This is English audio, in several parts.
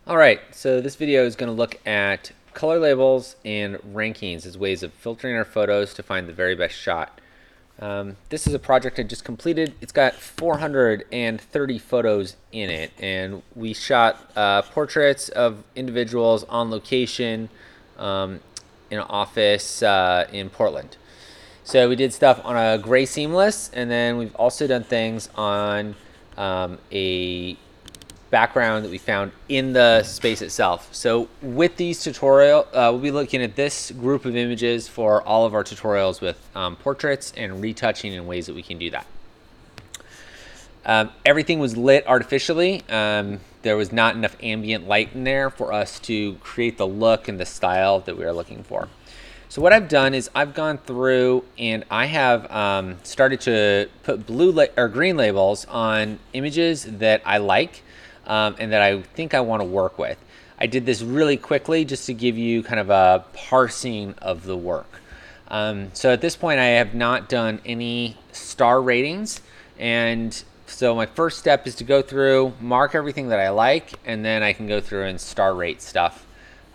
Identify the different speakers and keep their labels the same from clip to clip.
Speaker 1: All right, so this video is going to look at color labels and rankings as ways of filtering our photos to find the very best shot. This is a project I just completed. It's got 430 photos in it, and we shot portraits of individuals on location in an office in Portland. So we did stuff on a gray seamless, and then we've also done things on a background that we found in the space itself. So with these tutorial, we'll be looking at this group of images for all of our tutorials with portraits and retouching in ways that we can do that. Everything was lit artificially. There was not enough ambient light in there for us to create the look and the style that we are looking for. So what I've done is I've gone through and I have started to put blue or green labels on images that I like and that I think I want to work with. I did this really quickly just to give you kind of a parsing of the work. So at this point I have not done any star ratings, and so my first step is to go through, mark everything that I like, and then I can go through and star rate stuff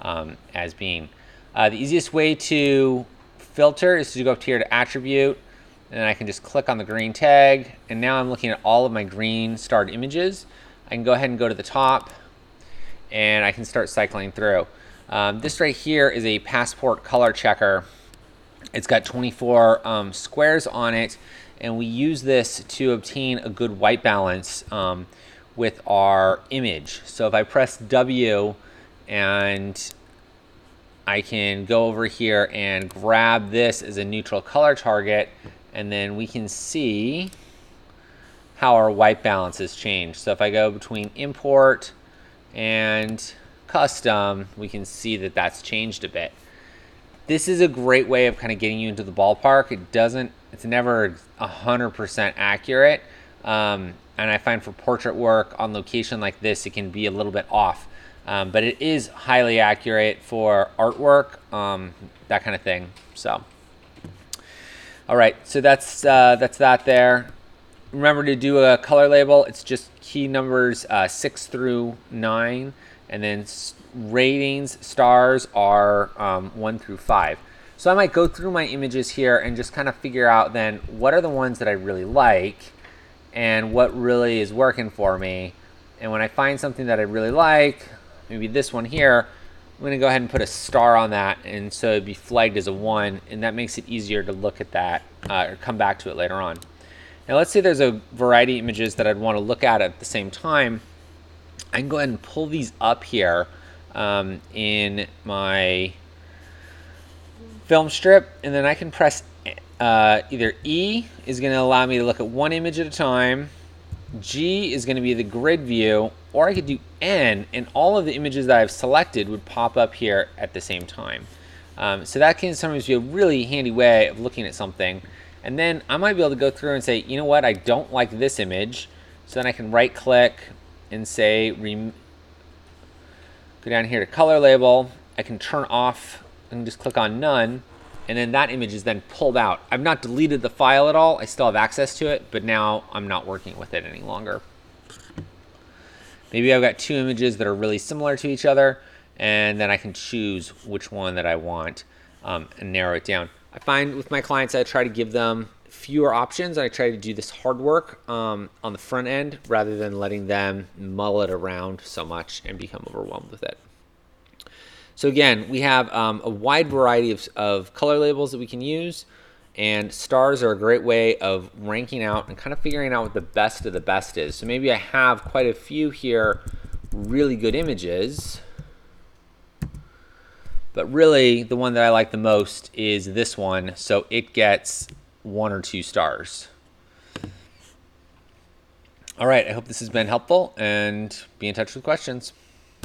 Speaker 1: as being. The easiest way to filter is to go up here to attribute, and then I can just click on the green tag, and now I'm looking at all of my green starred images. I can go ahead and go to the top, and I can start cycling through. This right here is a passport color checker. It's got 24 squares on it, and we use this to obtain a good white balance with our image. So if I press W, and I can go over here and grab this as a neutral color target, and then we can see how our white balance has changed. So if I go between import and custom, we can see that that's changed a bit. This is a great way of kind of getting you into the ballpark. It's never 100% accurate. And I find for portrait work on location like this, it can be a little bit off. But it is highly accurate for artwork, that kind of thing. So, all right, so that's that there. Remember to do a color label. It's just key numbers 6 through 9, and then ratings, stars are 1 through 5. So I might go through my images here and just kind of figure out then what are the ones that I really like and what really is working for me. And when I find something that I really like, maybe this one here, I'm going to go ahead and put a star on that, and so it'd be flagged as a 1, and that makes it easier to look at that or come back to it later on. Now let's say there's a variety of images that I'd want to look at the same time. I can go ahead and pull these up here in my film strip, and then I can press either E is going to allow me to look at one image at a time, G is going to be the grid view, or I could do N, and all of the images that I've selected would pop up here at the same time. So that can sometimes be a really handy way of looking at something. And then I might be able to go through and say, you know what, I don't like this image. So then I can right click and say, go down here to color label. I can turn off and just click on none. And then that image is then pulled out. I've not deleted the file at all. I still have access to it, but now I'm not working with it any longer. Maybe I've got two images that are really similar to each other, and then I can choose which one that I want and narrow it down. I find with my clients, I try to give them fewer options. I try to do this hard work on the front end rather than letting them mull it around so much and become overwhelmed with it. So again, we have a wide variety of color labels that we can use, and stars are a great way of ranking out and kind of figuring out what the best of the best is. So maybe I have quite a few here really good images, but really the one that I like the most is this one, so it gets 1 or 2 stars. All right, I hope this has been helpful, and be in touch with questions.